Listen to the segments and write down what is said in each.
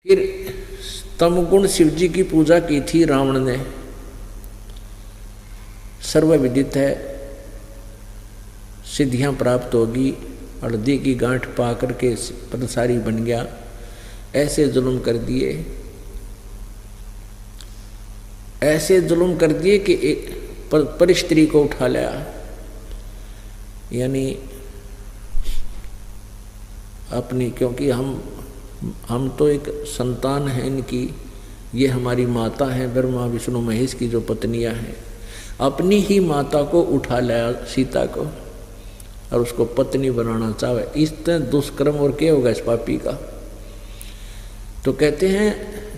फिर तमगुण शिव जी की पूजा की थी रावण ने। सर्वविदित है, सिद्धियां प्राप्त होगी, हल्दी की गांठ पा करके पंसारी बन गया। ऐसे जुल्म कर दिए, ऐसे जुल्म कर दिए कि एक पर स्त्री को उठा लिया, यानी अपनी, क्योंकि हम तो एक संतान हैं इनकी, ये हमारी माता हैं, ब्रह्मा विष्णु महेश की जो पत्नियां हैं, अपनी ही माता को उठा लाया सीता को और उसको पत्नी बनाना चाहे। इस तरह दुष्कर्म और क्या होगा इस पापी का। तो कहते हैं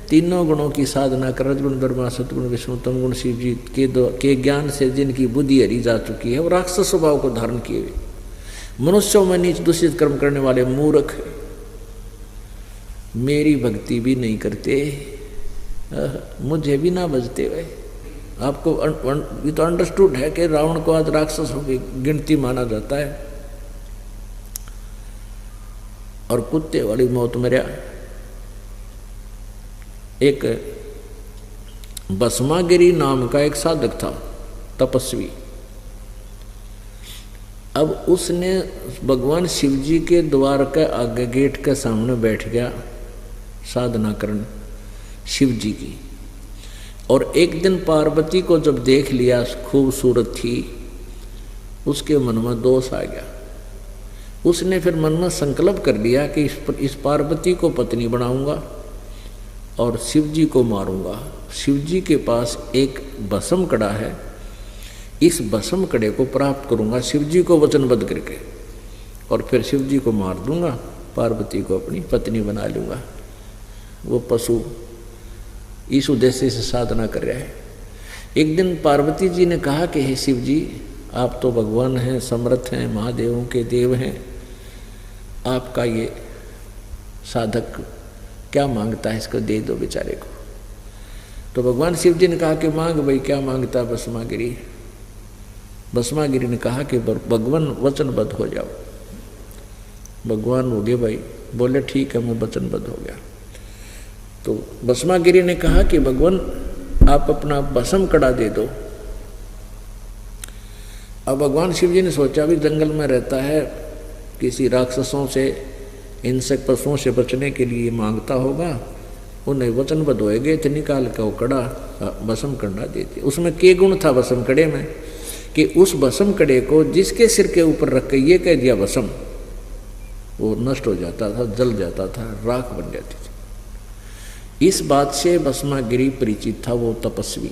तीनों गुणों की साधना कर, रजगुण ब्रह्मा सतगुण विष्णु तम गुण शिव जी के ज्ञान से जिनकी बुद्धि हरी जा चुकी है, वो राक्षस स्वभाव को धारण किए हुए मनुष्यों में नीच दूषित कर्म करने वाले मूर्ख मेरी भक्ति भी नहीं करते, मुझे भी ना बजते हुए। आपको ये तो अंडरस्टूड है कि रावण को आज राक्षसों की गिनती माना जाता है और कुत्ते वाली मौत मरा। एक भस्मागिरी नाम का एक साधक था, तपस्वी। अब उसने भगवान शिव जी के द्वार के आगे गेट के सामने बैठ गया साधना करने शिव जी की। और एक दिन पार्वती को जब देख लिया खूबसूरत थी, उसके मन में दोष आ गया। उसने फिर मन में संकल्प कर लिया कि इस पार्वती को पत्नी बनाऊंगा और शिव जी को मारूंगा। शिव जी के पास एक भस्म कड़ा है, इस भस्म कड़े को प्राप्त करूंगा शिव जी को वचनबद्ध करके, और फिर शिव जी को मार दूंगा, पार्वती को अपनी पत्नी बना लूंगा। वो पशु इस उद्देश्य से साधना कर रहा है। एक दिन पार्वती जी ने कहा कि हे शिव जी, आप तो भगवान हैं, समर्थ हैं, महादेवों के देव हैं, आपका ये साधक क्या मांगता है, इसको दे दो बेचारे को। तो भगवान शिव जी ने कहा कि मांग भाई, क्या मांगता है भस्मागिरी। भस्मागिरी ने कहा कि भगवान वचनबद्ध हो जाओ। भगवान हो गए भाई, बोले ठीक है मैं वचनबद्ध हो गया। तो भस्मागिरी ने कहा कि भगवान आप अपना भस्म कड़ा दे दो। अब भगवान शिव जी ने सोचा भी जंगल में रहता है, किसी राक्षसों से, हिंसक पशुओं से बचने के लिए मांगता होगा, उन्हें वचनबद्ध होएगे तो निकाल कर वो कड़ा भस्म कड़ा देते। उसमें के गुण था भस्म कड़े में कि उस भस्म कड़े को जिसके सिर के ऊपर रख के ये कह दिया भस्म, वो नष्ट हो जाता था, जल जाता था, राख बन जाती थी। इस बात से भस्मागिरी परिचित था, वो तपस्वी।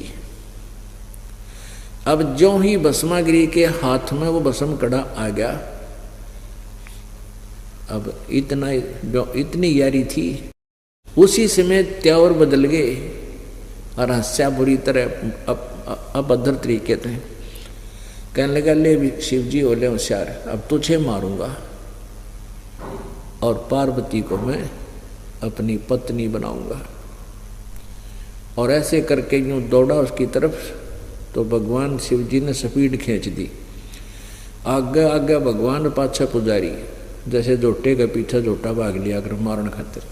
अब जो ही भस्मागिरी के हाथ में वो भस्म कड़ा आ गया, अब इतनी यारी थी, उसी समय त्यावर बदल गए और हंस्या बुरी तरह अभद्र तरीके थे। कहने लगा ले शिव जी बोले होशियार, अब तुझे मारूंगा और पार्वती को मैं अपनी पत्नी बनाऊंगा। और ऐसे करके यूं दौड़ा उसकी तरफ, तो भगवान शिव जी ने स्पीड खींच दी। आगे आगे भगवान पाछा पुजारी, जैसे जोटे का पीछे जोटा भाग लिया कर मारन खातिर,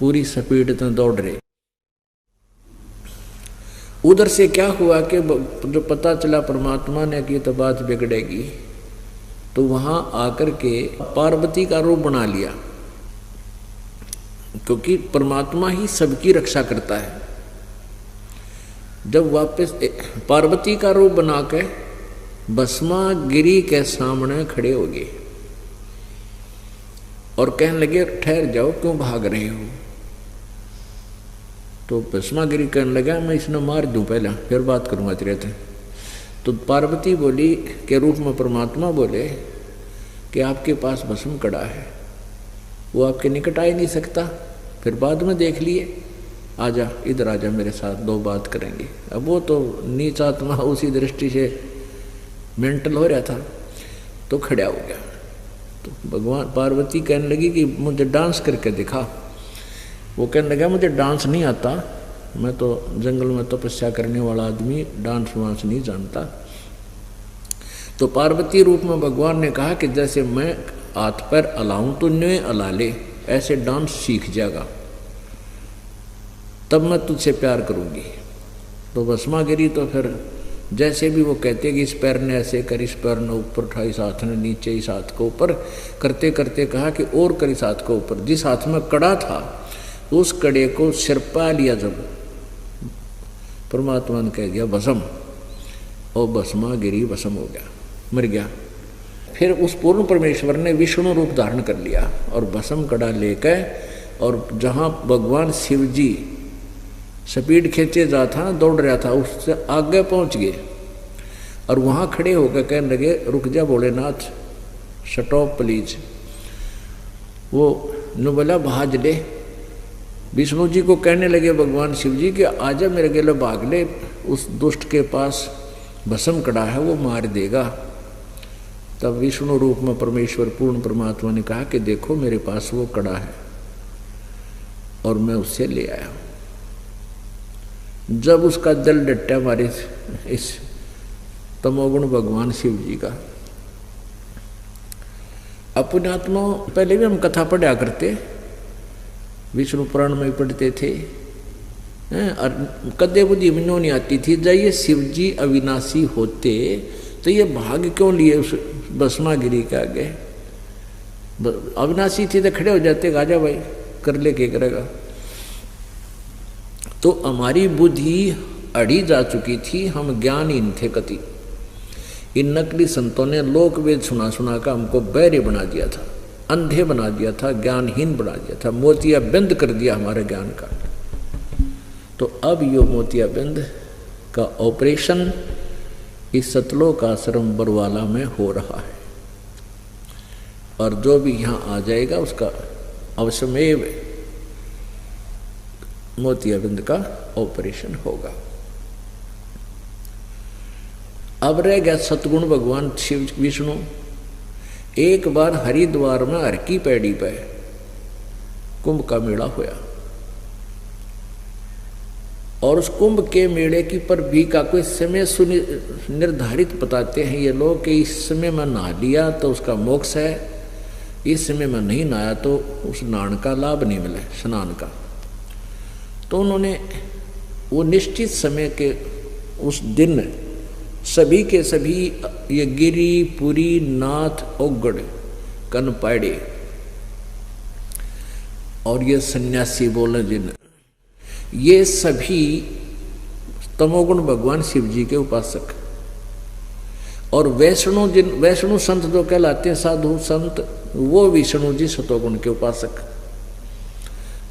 पूरी स्पीड तो दौड़ रहे। उधर से क्या हुआ कि जो पता चला परमात्मा ने कि तो बात बिगड़ेगी, तो वहां आकर के पार्वती का रूप बना लिया, क्योंकि परमात्मा ही सबकी रक्षा करता है। जब वापस पार्वती का रूप बना के भस्मागिरी के सामने खड़े हो गए और कहने लगे ठहर जाओ, क्यों भाग रहे हो। तो भस्मागिरी कहने लगा मैं इसने मार दूं पहले, फिर बात करूंगा तेरे से। तो पार्वती बोली के रूप में परमात्मा बोले कि आपके पास भस्म कड़ा है, वो आपके निकट आ ही नहीं सकता, फिर बाद में देख लिए, आजा इधर आजा मेरे साथ, दो बात करेंगे। अब वो तो नीच आत्मा उसी दृष्टि से मेंटल हो रहा था, तो खड़ा हो गया। तो भगवान पार्वती कहने लगी कि मुझे डांस करके दिखा। वो कहने लगा मुझे डांस नहीं आता, मैं तो जंगल में तपस्या करने वाला आदमी, डांस वांस नहीं जानता। तो पार्वती रूप में भगवान ने कहा कि जैसे मैं हाथ पैर अलाऊं तो न्यों अला ले, ऐसे डांस सीख जाएगा। तब मैं तुझसे प्यार करूँगी। तो भस्मा गिरी तो फिर जैसे भी वो कहते कि इस पैर ने ऐसे कर, इस पैर ने ऊपर उठा, इस हाथ ने नीचे, इस हाथ को ऊपर करते करते कहा कि और कर इस हाथ को ऊपर। जिस हाथ में कड़ा था उस कड़े को सिर पा लिया, जब परमात्मा ने कह दिया भस्म, और भस्मा गिरी भस्म हो गया, मर गया। फिर उस पूर्ण परमेश्वर ने विष्णु रूप धारण कर लिया और भस्म कड़ा लेकर, और जहाँ भगवान शिव जी स्पीड खींचे जा था, दौड़ रहा था, उससे आगे पहुंच गए और वहाँ खड़े होकर कहने लगे रुक जा भोलेनाथ, स्टॉप प्लीज। वो न बोला भाज ले। विष्णु जी को कहने लगे भगवान शिव जी कि आजा मेरे गेले भाग ले, उस दुष्ट के पास भस्म कड़ा है, वो मार देगा। तब विष्णु रूप में परमेश्वर पूर्ण परमात्मा ने कहा कि देखो मेरे पास वो कड़ा है और मैं उससे ले आया हूँ। जब उसका दिल डटा हमारे इस तमोगुण भगवान शिव जी का, अपने आत्मा, पहले भी हम कथा पढ़ा करते, विष्णु पुराण में पढ़ते थे, और कदे बुद्धि में नहीं आती थी। जब ये शिव जी अविनाशी होते तो ये भाग क्यों लिए उस भस्मा गिरी के आगे? अविनाशी थी तो खड़े हो जाते, गाजा भाई कर ले, के करेगा। तो हमारी बुद्धि अड़ी जा चुकी थी, हम ज्ञानहीन थे कति। इन नकली संतों ने लोक वेद सुना सुना कर हमको बहरे बना दिया था, अंधे बना दिया था, ज्ञानहीन बना दिया था, मोतिया बंद कर दिया हमारे ज्ञान का। तो अब यो मोतिया बंद का ऑपरेशन इस सतलोक आश्रम बरवाला में हो रहा है, और जो भी यहाँ आ जाएगा उसका अवश्यमेव मोतियाबिंद का ऑपरेशन होगा। अब रह गया सतगुण भगवान शिव विष्णु। एक बार हरिद्वार में हर की पैड़ी पे कुंभ का मेला हुआ, और उस कुंभ के मेले की पर भी का कोई समय निर्धारित बताते हैं ये लोग कि इस समय में नहा लिया तो उसका मोक्ष है, इस समय में नहीं नहाया तो उस स्नान का लाभ नहीं मिले, स्नान का। तो उन्होंने वो निश्चित समय के उस दिन सभी के सभी ये गिरी, पुरी, नाथ, ओगड़, कनपाड़े और ये सन्यासी बोले जिन, ये सभी तमोगुण भगवान शिव जी के उपासक, और वैष्णु संत जो कहलाते हैं, साधु संत, वो विष्णु जी सतोगुण के उपासक।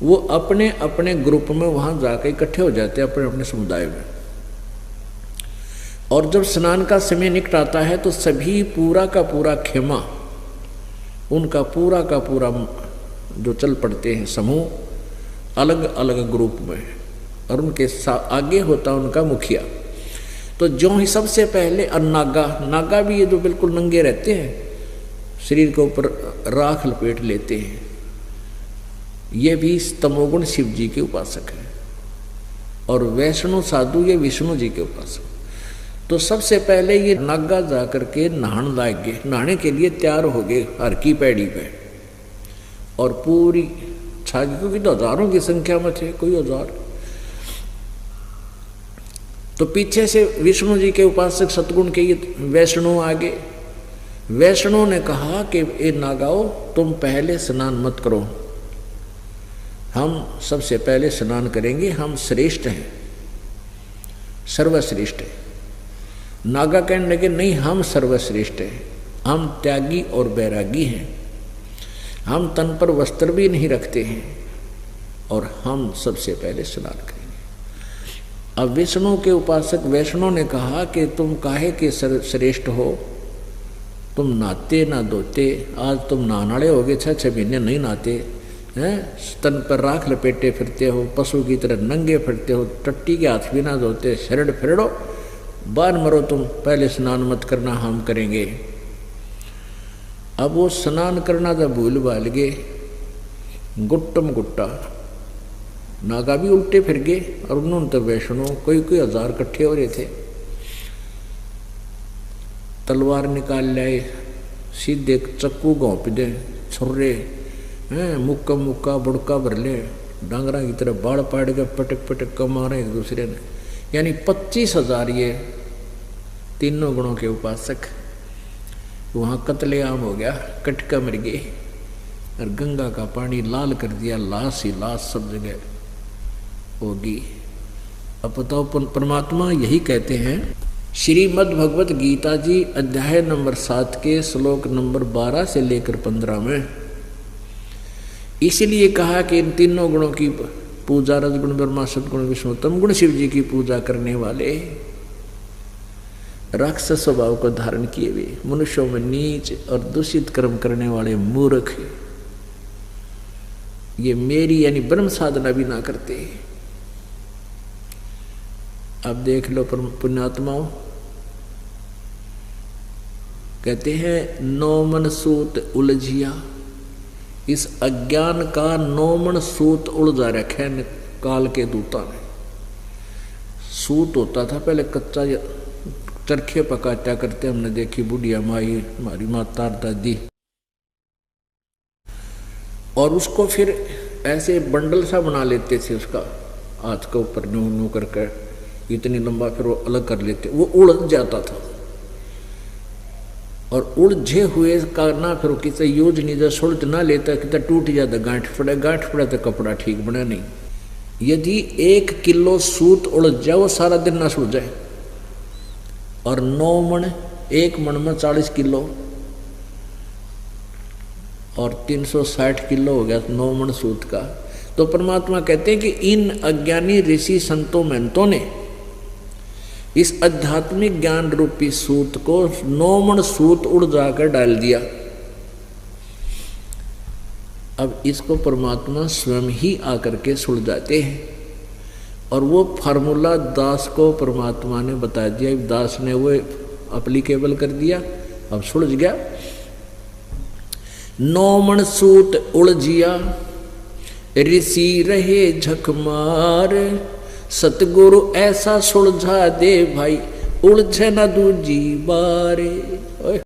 वो अपने अपने ग्रुप में वहां जाकर इकट्ठे हो जाते हैं, अपने अपने समुदाय में। और जब स्नान का समय निकट आता है तो सभी पूरा का पूरा खेमा, उनका पूरा का पूरा जो चल पड़ते हैं समूह अलग अलग ग्रुप में, और उनके आगे होता उनका मुखिया। तो जो ही सबसे पहले नागा भी ये जो बिल्कुल नंगे रहते हैं, शरीर के ऊपर राख लपेट लेते हैं, ये भी तमोगुण शिव जी के उपासक हैं, और वैष्णु साधु ये विष्णु जी के उपासक। तो सबसे पहले ये नागा जाकर के नहाने लायक गए, नहाने के लिए तैयार हो गए हर की पैड़ी पे, और पूरी छागी, क्योंकि तो हजारों की संख्या में थे, कोई हजार। तो पीछे से विष्णु जी के उपासक सतगुण के ये वैष्णु आगे। वैष्णु ने कहा कि ए नागाओ, तुम पहले स्नान मत करो, हम सबसे पहले स्नान करेंगे, हम श्रेष्ठ हैं, सर्वश्रेष्ठ हैं। नागा कहने लगे नहीं, हम सर्वश्रेष्ठ हैं, हम त्यागी और बैरागी हैं, हम तन पर वस्त्र भी नहीं रखते हैं, और हम सबसे पहले स्नान करेंगे। अब विष्णु के उपासक वैष्णु ने कहा कि तुम काहे के श्रेष्ठ हो, तुम नहाते ना धोते, आज तुम नहाने हो गए, 6 महीने नहीं नहाते हैं, तन पर राख लपेटे फिरते हो, पशु की तरह नंगे फिरते हो, टट्टी के हाथ भी ना धोते, शरण फिरड़ो, बार मरो तुम, पहले स्नान मत करना, हम करेंगे। अब वो स्नान करना था भूल भाल गए, गुट्टम गुट्टा नागा भी उल्टे फिर गए, और उन्होंने तो वैष्णो कोई हजार इकट्ठे हो रहे थे, तलवार निकाल लाए, सीधे चक्कू घोंप दे, छुर्रे हैं, मुक्का मुक्का बुड़का भर ले, डांगरा की तरह बाढ़ पाड़ के पटक पटक कर मारे एक दूसरे ने, यानी 25,000 ये तीनों गुणों के उपासक। वहां कत्लेआम हो गया, कटका मर गए और गंगा का पानी लाल कर दिया, लाश ही लाश सब जगह होगी। अब बताओ, परमात्मा यही कहते हैं श्रीमद् भगवत गीता जी अध्याय नंबर 7 के श्लोक नंबर 12 से लेकर 15 में, इसलिए कहा कि इन तीनों गुणों की पूजा, रजगुण ब्रह्मा सदगुण विष्णु तम गुण शिव जी की पूजा करने वाले राक्षस स्वभाव को धारण किए हुए मनुष्यों में नीच और दूषित कर्म करने वाले मूर्ख, ये मेरी यानी ब्रह्म साधना भी ना करते। अब देख लो पुण्यात्माओं, कहते हैं नौमन सूत उलझिया, इस अज्ञान का नौमन सूत उलझा रखे है काल के दूता ने। सूत होता था पहले कच्चा, चरखे पकाता करते हमने देखी बुढ़िया माई, हमारी माता दादी, और उसको फिर ऐसे बंडल सा बना लेते थे, उसका हाथ के ऊपर न्यू न्यू करके इतनी लंबा, फिर वो अलग कर लेते, वो उलझ जाता था। और उलझे हुए का ना फिर किसी यूज नहीं, जब सुलझ ना लेता कितना टूट जाता, गांठ पड़े तो कपड़ा ठीक बना नहीं। यदि 1 किलो सूत उलझ जाए वो सारा दिन ना सुलझे, और 9 मन, 1 मन में 40 किलो और 360 किलो हो गया 9 मन सूत का। तो परमात्मा कहते हैं कि इन अज्ञानी ऋषि संतों महंतों ने इस आध्यात्मिक ज्ञान रूपी सूत को 9 मन सूत उड़ जाकर डाल दिया। अब इसको परमात्मा स्वयं ही आकर के सुलझाते हैं, और वो फार्मूला दास को परमात्मा ने बता दिया, दास ने वो एप्लीकेबल कर दिया, अब सुलझ गया। 9 मन सूत उलझिया, ऋषि रहे झक मार, सतगुरु ऐसा सुलझा दे भाई, उलझे न दूजी बारे।